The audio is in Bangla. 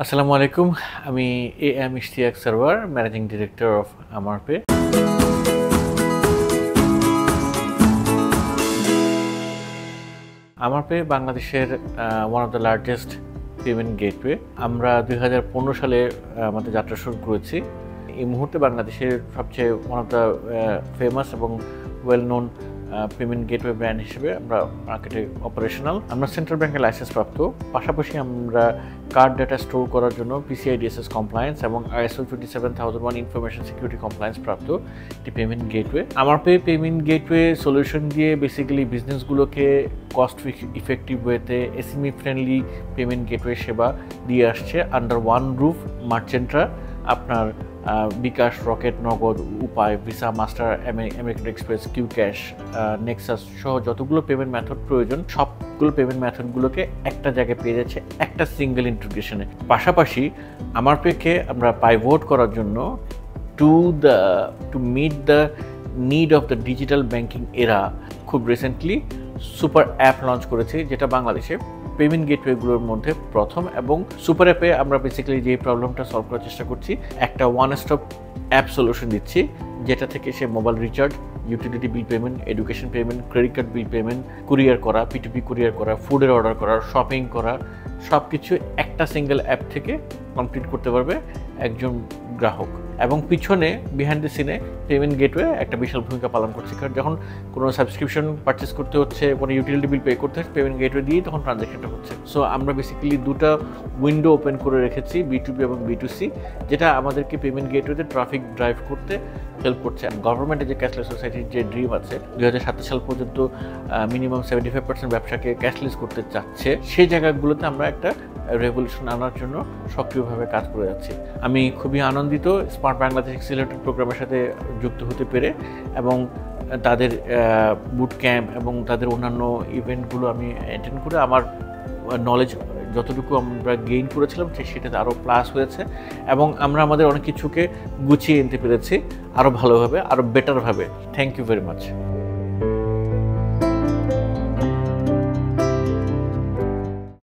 আসসালামু আলাইকুম। আমি A M Ishtiaq Sarwar, managing director of AamarPay. AamarPay বাংলাদেশের one of the largest payment gateway. আমরা 2015 সালে আমাদের যাত্রা শুরু করেছি। এই মুহূর্তে বাংলাদেশের সবচেয়ে ওয়ান অফ দ্য ফেমাস এবং well known payment gateway brand হিসেবে আমরা মার্কেটে অপারেশনাল। আমরা সেন্ট্রাল ব্যাংকের লাইসেন্স প্রাপ্ত, পাশাপাশি আমরা কার্ড ডেটা স্টোর করার জন্য PCI DSS কমপ্লায়েন্স এবং ISO 27001 ইনফরমেশন সিকিউরিটি কমপ্লায়েন্স প্রাপ্ত একটি payment gateway. AamarPay payment gateway solution দিয়ে বেসিক্যালি বিজনেসগুলোকে কস্ট ইফেক্টিভ ওয়েতে SME ফ্রেন্ডলি পেমেন্ট গেটওয়ে সেবা দিয়ে আসছে আন্ডার ওয়ান রুফ। মার্চেন্টরা আপনার বিকাশ, Rocket, Nagad, Upay, Visa, Master, American Express, Q Cash, Nexus সহ যতগুলো পেমেন্ট মেথড প্রয়োজন সবগুলো পেমেন্ট মেথডগুলোকে একটা জায়গায় পেয়ে যাচ্ছে একটা সিঙ্গেল ইন্টিগ্রেশনে। পাশাপাশি আমারপেকে আমরা পাইভট করার জন্য to meet the need of the digital banking এরা খুব রিসেন্টলি সুপার অ্যাপ লঞ্চ করেছি, যেটা বাংলাদেশে পেমেন্ট গেটওয়েগুলোর মধ্যে প্রথম। এবং সুপার অ্যাপে আমরা বেসিক্যালি যে প্রবলেমটা সলভ করার চেষ্টা করছি, একটা ওয়ান স্টপ অ্যাপ সলিউশন দিচ্ছি, যেটা থেকে সে mobile recharge, utility bill payment, education payment, credit card bill payment, courier করা, P2P কুরিয়ার করা, ফুডের অর্ডার করা, শপিং করা, সব কিছু একটা সিঙ্গেল অ্যাপ থেকে কমপ্লিট করতে পারবে একজন গ্রাহক। এবং পিছনে বিহাইন্ড দ্য সিনে পেমেন্ট গেটওয়ে একটা বিশাল ভূমিকা পালন করছে, কারণ যখন কোনো সাবস্ক্রিপশন পারচেস করতে হচ্ছে, কোনো ইউটিলিটি বিল পে করতে হচ্ছে, পেমেন্ট গেটওয়ে দিয়েই তখন ট্রানজ্যাকশনটা হচ্ছে। সো আমরা বেসিক্যালি দুটো উইন্ডো ওপেন করে রেখেছি, B2B এবং B2C, যেটা আমাদেরকে পেমেন্ট গেটওয়েতে ট্রাফিক ড্রাইভ করতে হেল্প করছে। গভর্নমেন্টের যে ক্যাশলেস সোসাইটির যে ড্রিম আছে 2027 সাল পর্যন্ত মিনিমাম 75% ব্যবসাকে ক্যাশলেস করতে চাচ্ছে, সেই জায়গাগুলোতে আমরা একটা রেভলিউশন আনার জন্য সক্রিয়ভাবে কাজ করে যাচ্ছি। আমি খুবই আনন্দিত স্মার্ট বাংলাদেশ এক্সিলারেটর প্রোগ্রামের সাথে যুক্ত হতে পেরে, এবং তাদের বুট ক্যাম্প এবং তাদের অন্যান্য ইভেন্টগুলো আমি অ্যাটেন্ড করে আমার নলেজ যতটুকু আমরা গেইন করেছিলাম সেটাতে আরও প্লাস হয়েছে, এবং আমরা আমাদের অনেক কিছুকে গুছিয়ে নিতে পেরেছি আরও ভালোভাবে, আরও বেটারভাবে। Thank you very much.